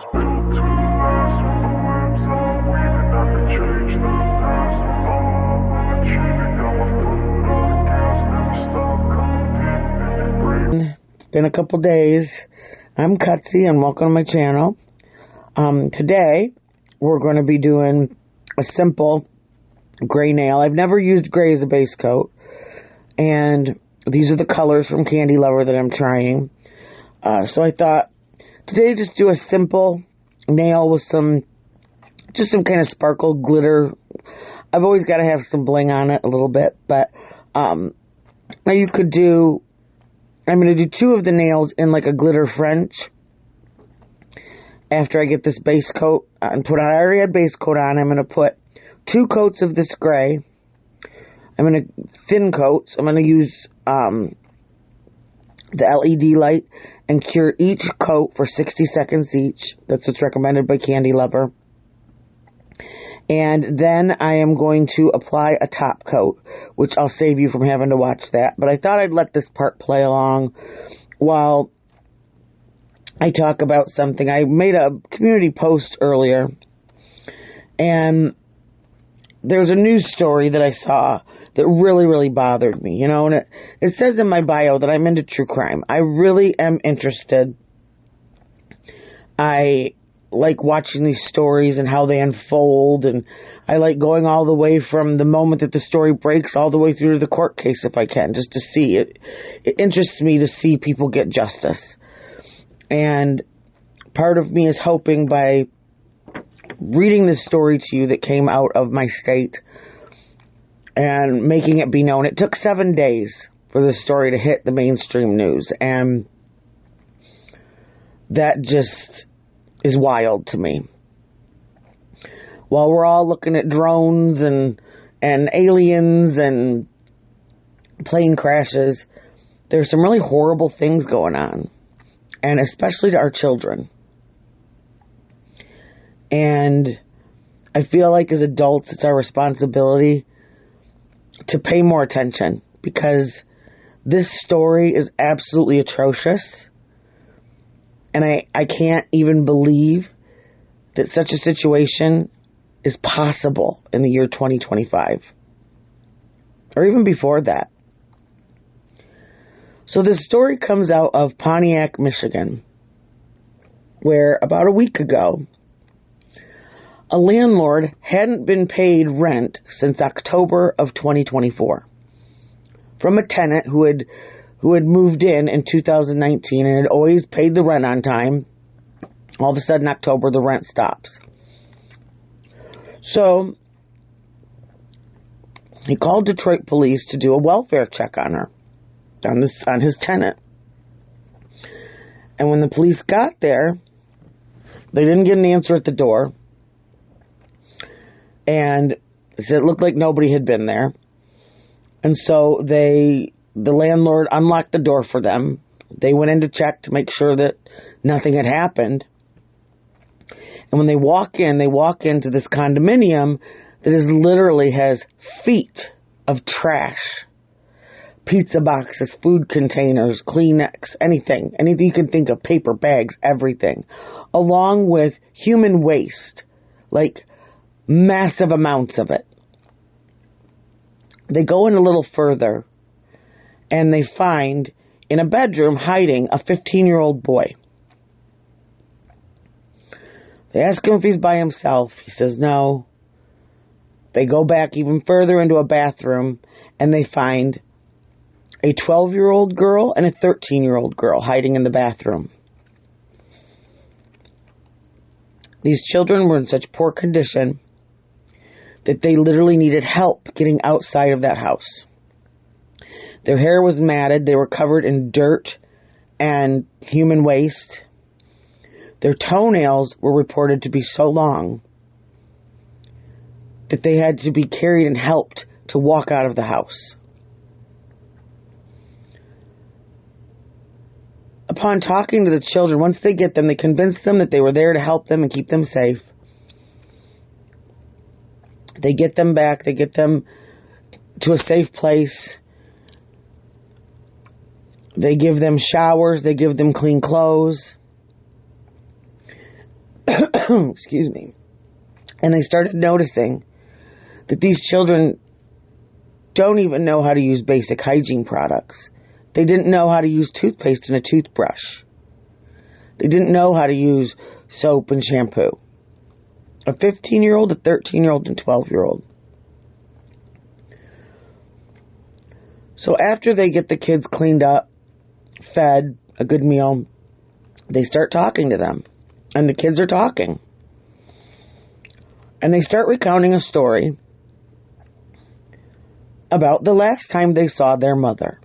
was built to last. With the webs I'm weaving, I could change the past. With all I'm achieving, got my foot on the gas. Never stop competing if you break. It's been a couple days. I'm Cutsy and welcome to my channel. Today we're going to be doing a simple gray nail. I've never used gray as a base coat, and these are the colors from Candy Lover that I'm trying. So I thought today just do a simple nail with some kind of sparkle glitter. I've always got to have some bling on it a little bit, but now you could do, I'm going to do two of the nails in like a glitter French after I get this base coat and put on. I already had base coat on. I'm going to put 2 coats of this gray. I'm going to thin coats. I'm going to use the LED light and cure each coat for 60 seconds each. That's what's recommended by Candy Lover. And then I am going to apply a top coat, which I'll save you from having to watch that. But I thought I'd let this part play along while I talk about something. I made a community post earlier, and there's a news story that I saw that really, really bothered me, and it says in my bio that I'm into true crime. I really am interested. I like watching these stories and how they unfold, and I like going all the way from the moment that the story breaks all the way through to the court case if I can, just to see it. It interests me to see people get justice. And part of me is hoping by reading this story to you that came out of my state and making it be known. It took 7 days for this story to hit the mainstream news, and that just is wild to me. While we're all looking at drones and aliens and plane crashes, there's some really horrible things going on, and especially to our children. And I feel like as adults, it's our responsibility to pay more attention, because this story is absolutely atrocious. And I can't even believe that such a situation is possible in the year 2025. Or even before that. So this story comes out of Pontiac, Michigan, where about a week ago, a landlord hadn't been paid rent since October of 2024 from a tenant who had moved in 2019 and had always paid the rent on time. All of a sudden, October, the rent stops. So he called Detroit police to do a welfare check on her, on his tenant. And when the police got there, they didn't get an answer at the door. And they said it looked like nobody had been there. And so the landlord unlocked the door for them. They went in to check to make sure that nothing had happened. And when they walk into this condominium that literally has feet of trash. Pizza boxes, food containers, Kleenex, anything you can think of, paper bags, everything. Along with human waste, like massive amounts of it. They go in a little further, and they find in a bedroom hiding a 15-year-old boy. They ask him if he's by himself. He says no. They go back even further into a bathroom, and they find a 12-year-old girl and a 13-year-old girl hiding in the bathroom. These children were in such poor condition that they literally needed help getting outside of that house. Their hair was matted. They were covered in dirt and human waste. Their toenails were reported to be so long that they had to be carried and helped to walk out of the house. Upon talking to the children, once they get them, they convince them that they were there to help them and keep them safe. They get them back. They get them to a safe place. They give them showers. They give them clean clothes. excuse me, and they started noticing that these children don't even know how to use basic hygiene products. They didn't know how to use toothpaste and a toothbrush. They didn't know how to use soap and shampoo. A 15-year-old, a 13-year-old, and 12-year-old. So after they get the kids cleaned up, fed, a good meal, they start talking to them. And the kids are talking. And they start recounting a story about the last time they saw their mother.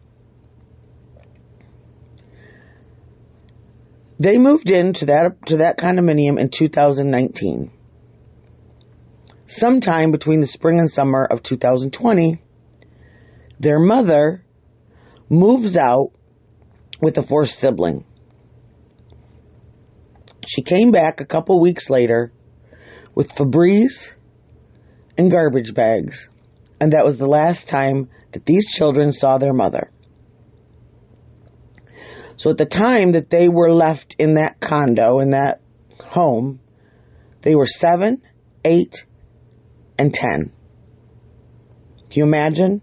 They moved into that condominium in 2019. Sometime between the spring and summer of 2020, their mother moves out with a fourth sibling. She came back a couple weeks later with Febreze and garbage bags, and that was the last time that these children saw their mother. So at the time that they were left in that condo, in that home, they were 7, 8, and 10. Can you imagine?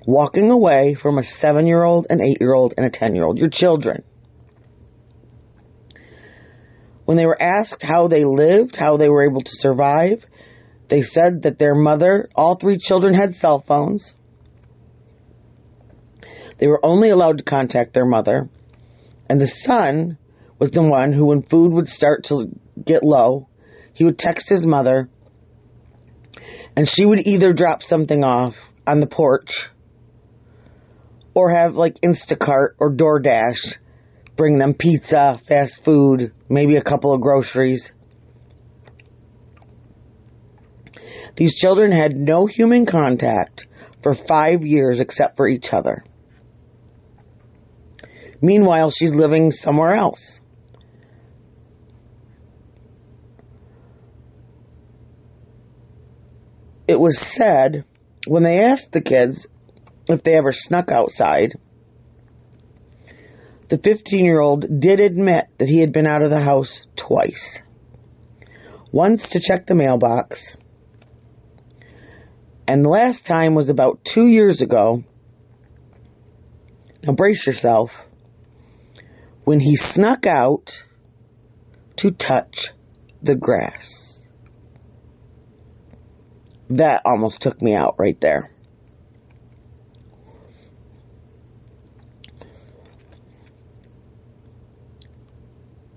Walking away from a 7-year-old, an 8-year-old, and a 10-year-old. Your children. When they were asked how they lived, how they were able to survive, they said that their mother, all 3 children had cell phones. They were only allowed to contact their mother. And the son was the one who, when food would start to get low, he would text his mother, and she would either drop something off on the porch or have like Instacart or DoorDash bring them pizza, fast food, maybe a couple of groceries. These children had no human contact for 5 years except for each other. Meanwhile, she's living somewhere else. It was said, when they asked the kids if they ever snuck outside, the 15-year-old did admit that he had been out of the house twice. Once to check the mailbox, and the last time was about 2 years ago. Now brace yourself. When he snuck out to touch the grass. That almost took me out right there.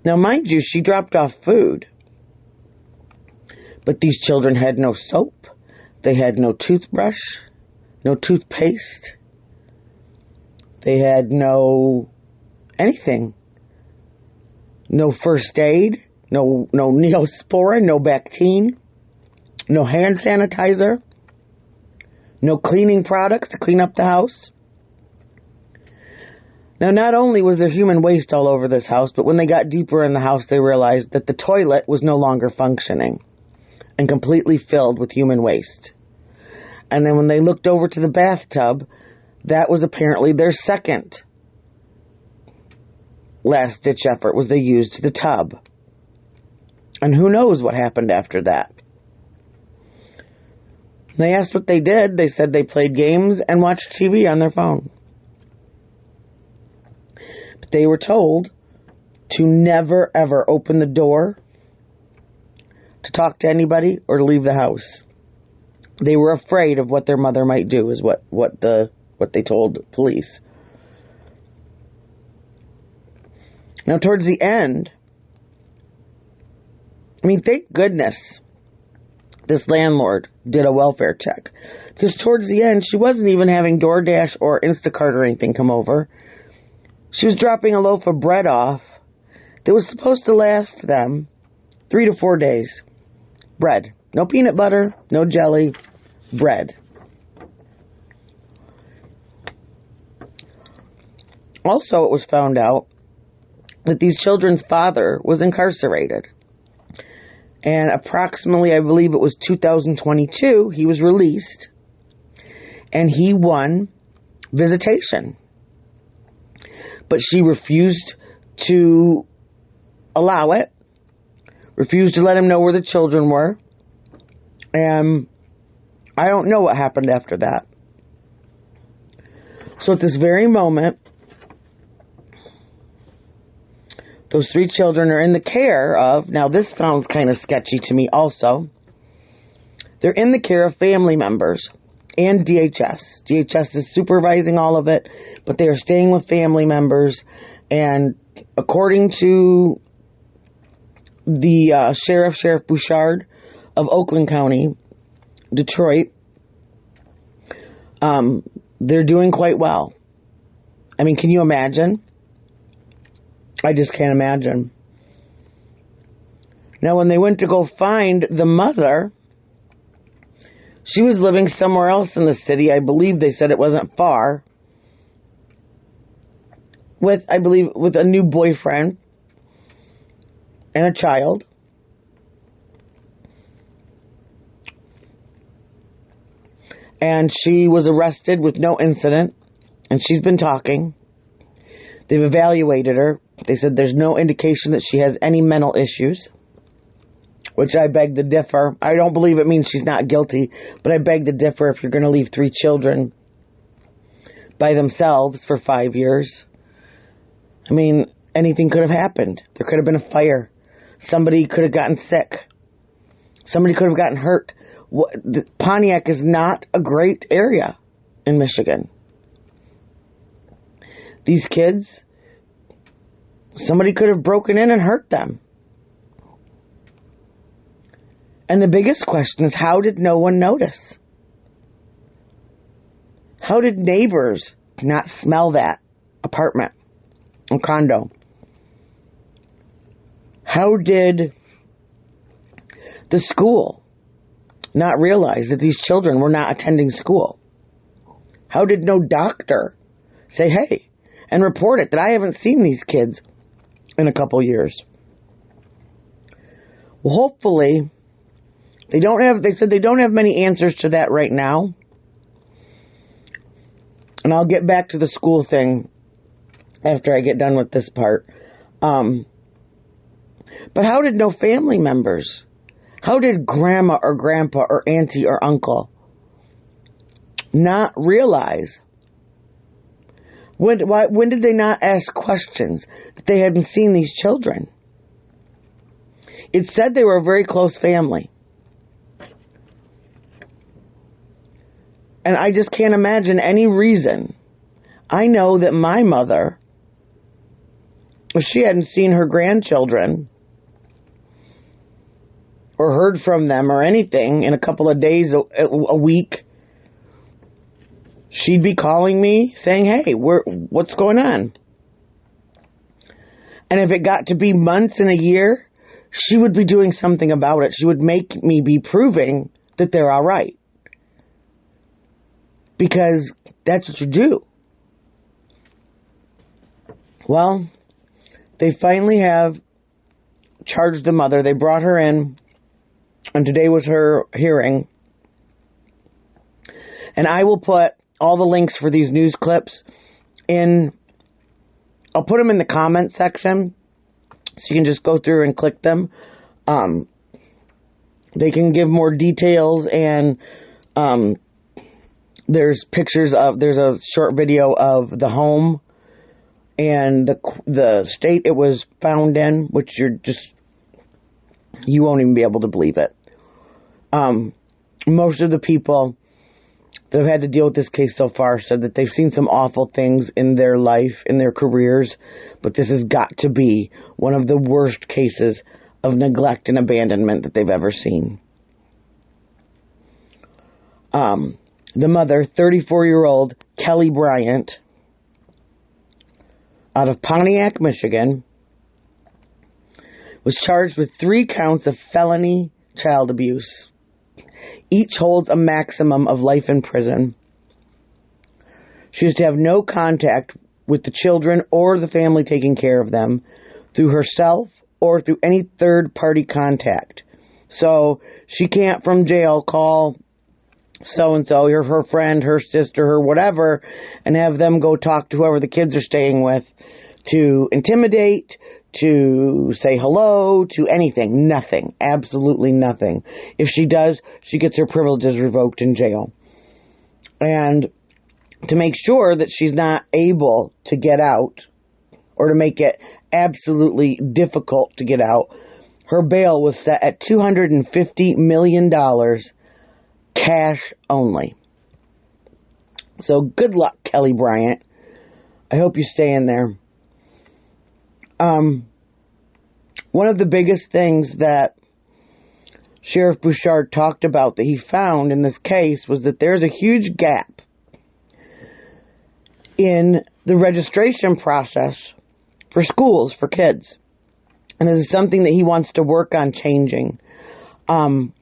Now, mind you, she dropped off food. But these children had no soap. They had no toothbrush, no toothpaste. They had no anything. No first aid, no Neosporin, no Bactine, no hand sanitizer, no cleaning products to clean up the house. Now, not only was there human waste all over this house, but when they got deeper in the house, they realized that the toilet was no longer functioning and completely filled with human waste. And then when they looked over to the bathtub, that was apparently their second last-ditch effort, was they used the tub. And who knows what happened after that. They asked what they did. They said they played games and watched TV on their phone. But they were told to never, ever open the door to talk to anybody or to leave the house. They were afraid of what their mother might do, is what they told police. Now, towards the end, thank goodness this landlord did a welfare check. Because towards the end, she wasn't even having DoorDash or Instacart or anything come over. She was dropping a loaf of bread off that was supposed to last them 3 to 4 days. Bread. No peanut butter, no jelly, bread. Also, it was found out that these children's father was incarcerated. And approximately, I believe it was 2022, he was released. And he won visitation. But she refused to allow it. refused to let him know where the children were. And I don't know what happened after that. So at this very moment, those 3 children are in the care of, now this sounds kind of sketchy to me also, they're in the care of family members and DHS. DHS is supervising all of it, but they are staying with family members. And according to the Sheriff Bouchard of Oakland County, Detroit, they're doing quite well. I mean, can you imagine? I just can't imagine. Now, when they went to go find the mother, she was living somewhere else in the city. I believe they said it wasn't far. With a new boyfriend and a child. And she was arrested with no incident. And she's been talking. They've evaluated her. They said there's no indication that she has any mental issues. Which I beg to differ. I don't believe it means she's not guilty. But I beg to differ if you're going to leave 3 children by themselves for 5 years. I mean, anything could have happened. There could have been a fire. Somebody could have gotten sick. Somebody could have gotten hurt. Pontiac is not a great area in Michigan. These kids, somebody could have broken in and hurt them. And the biggest question is, how did no one notice? How did neighbors not smell that apartment or condo? How did the school not realize that these children were not attending school? How did no doctor say, hey, and report it, that I haven't seen these kids in a couple years? Well, hopefully, they said they don't have many answers to that right now. And I'll get back to the school thing after I get done with this part. But how did no family members? How did grandma or grandpa or auntie or uncle not realize? When did they not ask questions that they hadn't seen these children? It said they were a very close family. And I just can't imagine any reason. I know that my mother, if she hadn't seen her grandchildren or heard from them or anything in a couple of days, a week, she'd be calling me saying, hey, what's going on? And if it got to be months and a year, she would be doing something about it. She would make me be proving that they're all right. Because that's what you do. Well, they finally have charged the mother. They brought her in, and today was her hearing. And I will put all the links for these news clips I'll put them in the comment section, so you can just go through and click them. They can give more details, and there's a short video of the home and the state it was found in, which you won't even be able to believe it. Most of the people that have had to deal with this case so far said that they've seen some awful things in their life, in their careers, but this has got to be one of the worst cases of neglect and abandonment that they've ever seen. The mother, 34-year-old Kelly Bryant, out of Pontiac, Michigan, was charged with 3 counts of felony child abuse. Each holds a maximum of life in prison. She is to have no contact with the children or the family taking care of them through herself or through any third-party contact. So she can't, from jail, call so-and-so, her friend, her sister, her whatever, and have them go talk to whoever the kids are staying with to intimidate, to say hello, to anything. Nothing. Absolutely nothing. If she does, she gets her privileges revoked in jail. And to make sure that she's not able to get out, or to make it absolutely difficult to get out, her bail was set at $250 million, cash only. So good luck, Kelly Bryant. I hope you stay in there. One of the biggest things that Sheriff Bouchard talked about that he found in this case was that there's a huge gap in the registration process for schools for kids. And this is something that he wants to work on changing. When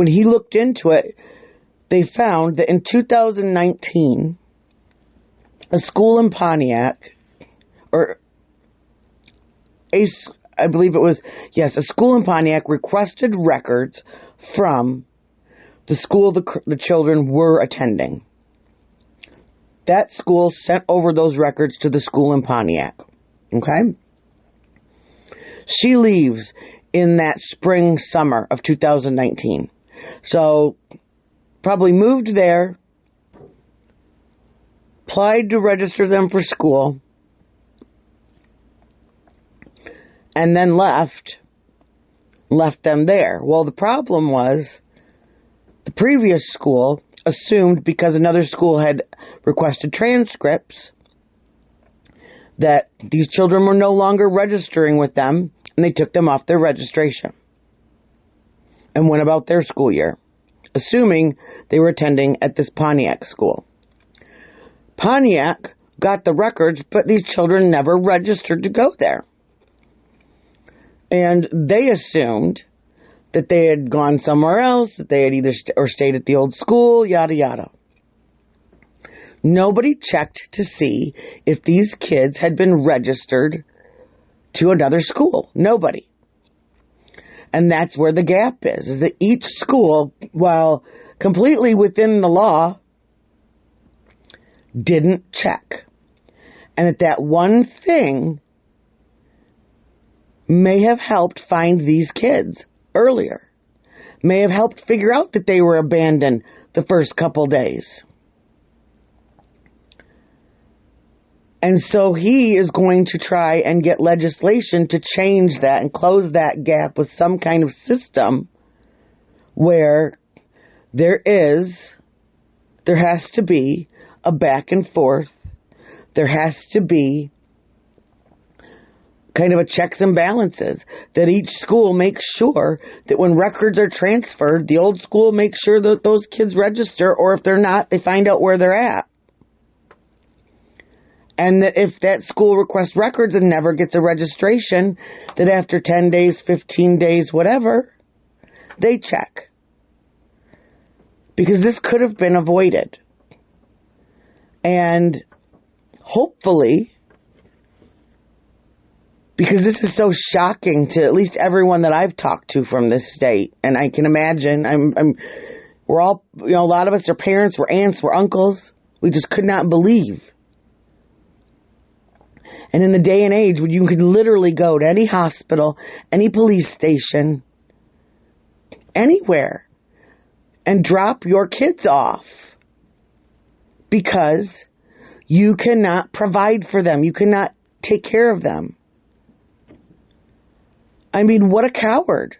he looked into it, they found that in 2019, a school in Pontiac, a school in Pontiac requested records from the school the children were attending. That school sent over those records to the school in Pontiac. Okay? She leaves in that summer of 2019. So, probably moved there, applied to register them for school, and then left them there. Well, the problem was the previous school assumed, because another school had requested transcripts, that these children were no longer registering with them, and they took them off their registration and went about their school year, assuming they were attending at this Pontiac school. Pontiac got the records, but these children never registered to go there. And they assumed that they had gone somewhere else, that they had either stayed at the old school, yada yada. Nobody checked to see if these kids had been registered to another school. Nobody. And that's where the gap is that each school, while completely within the law, didn't check. And that one thing may have helped find these kids earlier. May have helped figure out that they were abandoned the first couple days. And so he is going to try and get legislation to change that and close that gap with some kind of system where there has to be a back and forth. There has to be kind of a checks and balances, that each school makes sure that when records are transferred, the old school makes sure that those kids register, or if they're not, they find out where they're at. And that if that school requests records and never gets a registration, that after 10 days, 15 days, whatever, they check. Because this could have been avoided. And hopefully, because this is so shocking to at least everyone that I've talked to from this state, and I can imagine, we're all, a lot of us are parents, we're aunts, we're uncles. We just could not believe. And in the day and age when you can literally go to any hospital, any police station, anywhere, and drop your kids off because you cannot provide for them. You cannot take care of them. I mean, what a coward.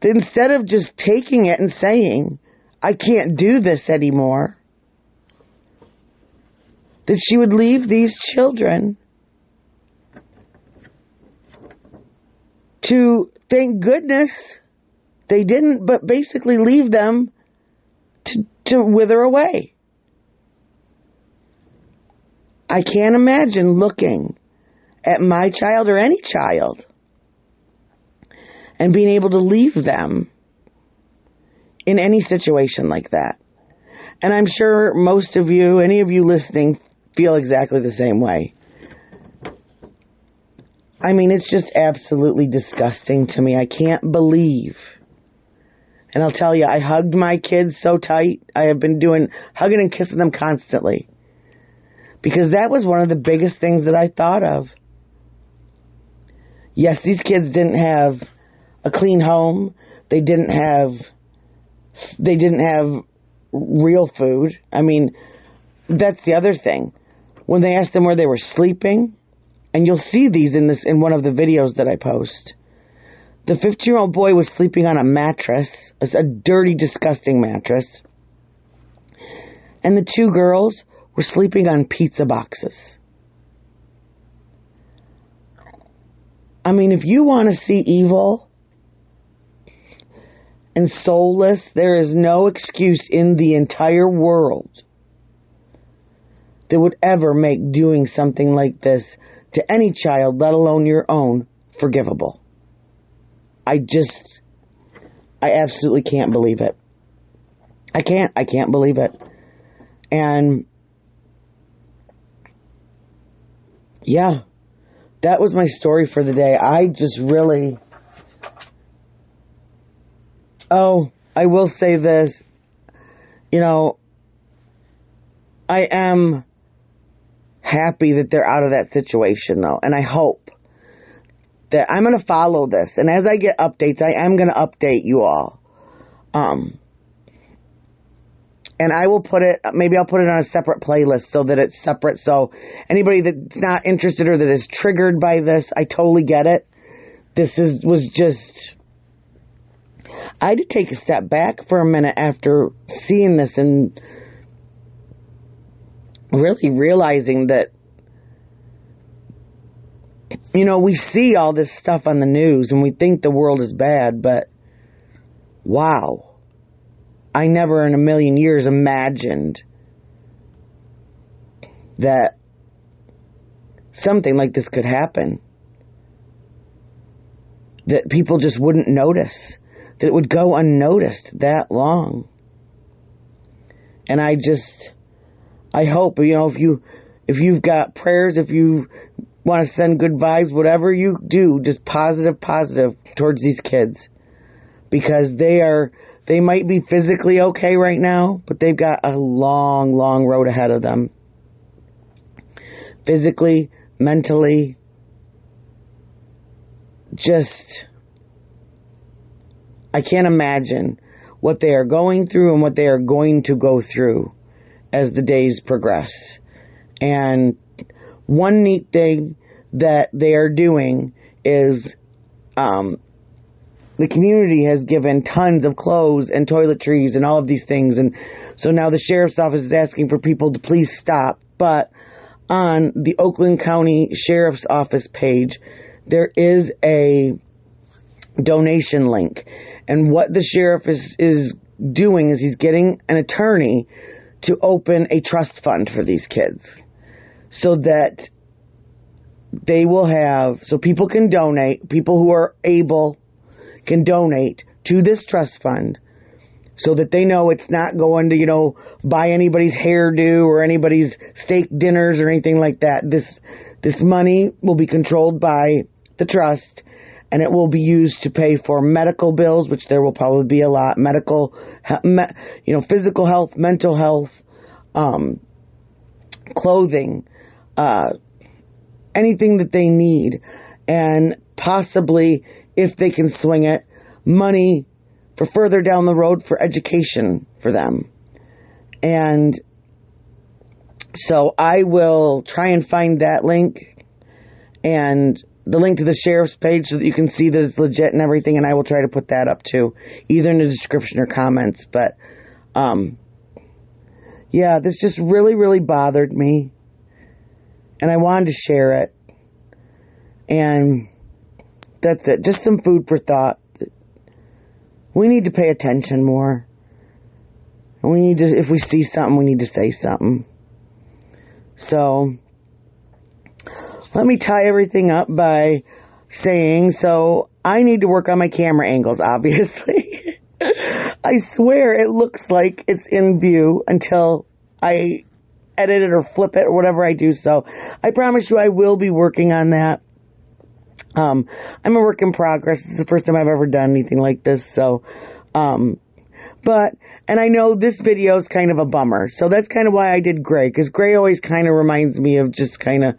That instead of just taking it and saying, I can't do this anymore, that she would leave these children to, thank goodness they didn't, but basically leave them to wither away. I can't imagine looking at my child or any child and being able to leave them in any situation like that. And I'm sure most of you, any of you listening, feel exactly the same way. I mean, it's just absolutely disgusting to me. I can't believe. And I'll tell you, I hugged my kids so tight. I have been hugging and kissing them constantly. Because that was one of the biggest things that I thought of. Yes, these kids didn't have a clean home. They didn't have real food. I mean, that's the other thing. When they asked them where they were sleeping, and you'll see these in one of the videos that I post. The 15-year-old boy was sleeping on a mattress, a dirty, disgusting mattress. And the 2 girls were sleeping on pizza boxes. I mean, if you want to see evil and soulless, there is no excuse in the entire world that would ever make doing something like this to any child, let alone your own, forgivable. I absolutely can't believe it. I can't believe it. And yeah, that was my story for the day. I just really, I will say this, I am happy that they're out of that situation though. And I hope that I'm going to follow this. And as I get updates, I am going to update you all. And I will maybe I'll put it on a separate playlist so that it's separate. So anybody that's not interested or that is triggered by this, I totally get it. I had to take a step back for a minute after seeing this and really realizing that, we see all this stuff on the news and we think the world is bad, but wow. I never in a million years imagined that something like this could happen. That people just wouldn't notice. That it would go unnoticed that long. And I hope, if you've got prayers, if you want to send good vibes, whatever you do, just positive towards these kids. Because they might be physically okay right now, but they've got a long, long road ahead of them. Physically, mentally, I can't imagine what they are going through and what they are going to go through as the days progress. And one neat thing that they are doing is the community has given tons of clothes and toiletries and all of these things. And so now the sheriff's office is asking for people to please stop. But on the Oakland County Sheriff's Office page, there is a donation link. And what the sheriff is doing is he's getting an attorney to open a trust fund for these kids. So that they will so people can donate, people who are able can donate to this trust fund so that they know it's not going to, buy anybody's hairdo or anybody's steak dinners or anything like that. This money will be controlled by the trust, and it will be used to pay for medical bills, which there will probably be a lot, physical health, mental health, clothing, anything that they need, and possibly, if they can swing it, money for further down the road for education for them. And so I will try and find that link and the link to the sheriff's page so that you can see that it's legit and everything, and I will try to put that up too, either in the description or comments. But yeah, this just really, really bothered me, and I wanted to share it. And that's it. Just some food for thought. We need to pay attention more. And if we see something, we need to say something. So, let me tie everything up by saying, so I need to work on my camera angles, obviously. I swear it looks like it's in view until I edit it or flip it or whatever I do. So, I promise you I will be working on that. I'm a work in progress. This is the first time I've ever done anything like this. So, and I know this video is kind of a bummer. So that's kind of why I did gray. Because gray always kind of reminds me of just kind of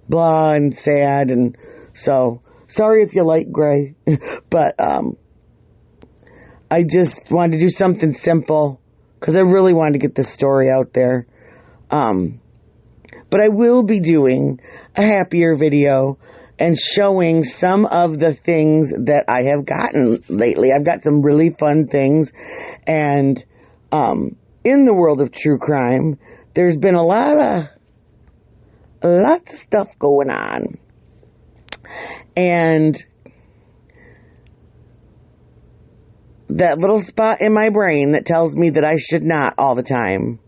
blah and sad. And so, Sorry if you like gray, but I just wanted to do something simple because I really wanted to get this story out there. But I will be doing a happier video and showing some of the things that I have gotten lately. I've got some really fun things, and in the world of true crime, there's been lots of stuff going on. And that little spot in my brain that tells me that I should not all the time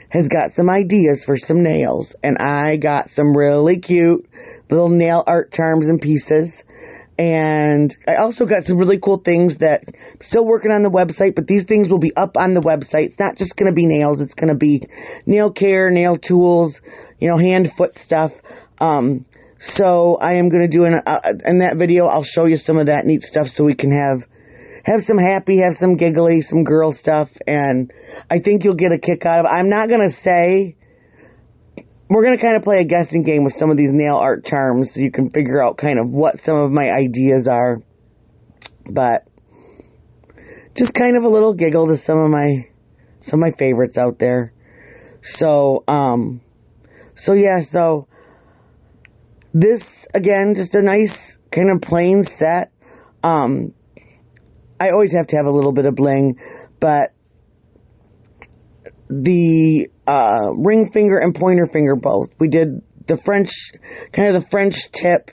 has got some ideas for some nails. And I got some really cute little nail art charms and pieces. And I also got some really cool things that I'm still working on the website, but these things will be up on the website. It's not just going to be nails. It's going to be nail care, nail tools, hand, foot stuff. So I am going to do in that video, I'll show you some of that neat stuff so we can have some happy, have some giggly, some girl stuff, and I think you'll get a kick out of it. I'm not going to say, we're going to kind of play a guessing game with some of these nail art charms so you can figure out kind of what some of my ideas are, but just kind of a little giggle to some of my favorites out there. So this, again, just a nice kind of plain set. I always have to have a little bit of bling, but the ring finger and pointer finger both. We did the French tip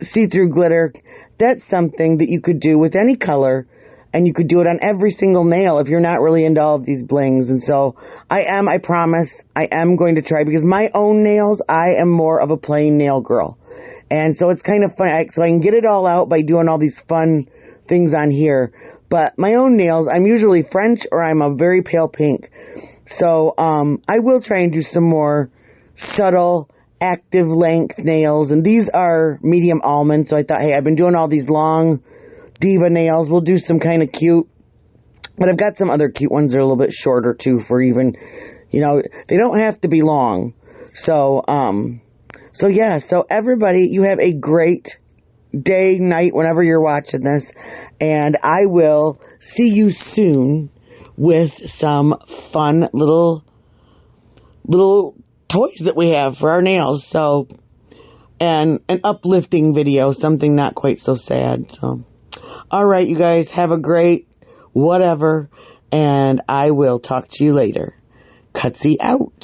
see-through glitter. That's something that you could do with any color, and you could do it on every single nail if you're not really into all of these blings. And so I promise, I am going to try, because my own nails, I am more of a plain nail girl. And so it's kind of fun, so I can get it all out by doing all these fun things on here. But my own nails, I'm usually French or I'm a very pale pink. So I will try and do some more subtle, active length nails. And these are medium almond. So I thought, hey, I've been doing all these long diva nails. We'll do some kind of cute. But I've got some other cute ones that are a little bit shorter too, for even, they don't have to be long. So everybody, you have a great day, night, whenever you're watching this, and I will see you soon with some fun little toys that we have for our nails. So, and an uplifting video, something not quite so sad. So, all right, you guys, have a great whatever, and I will talk to you later. Cutsy out.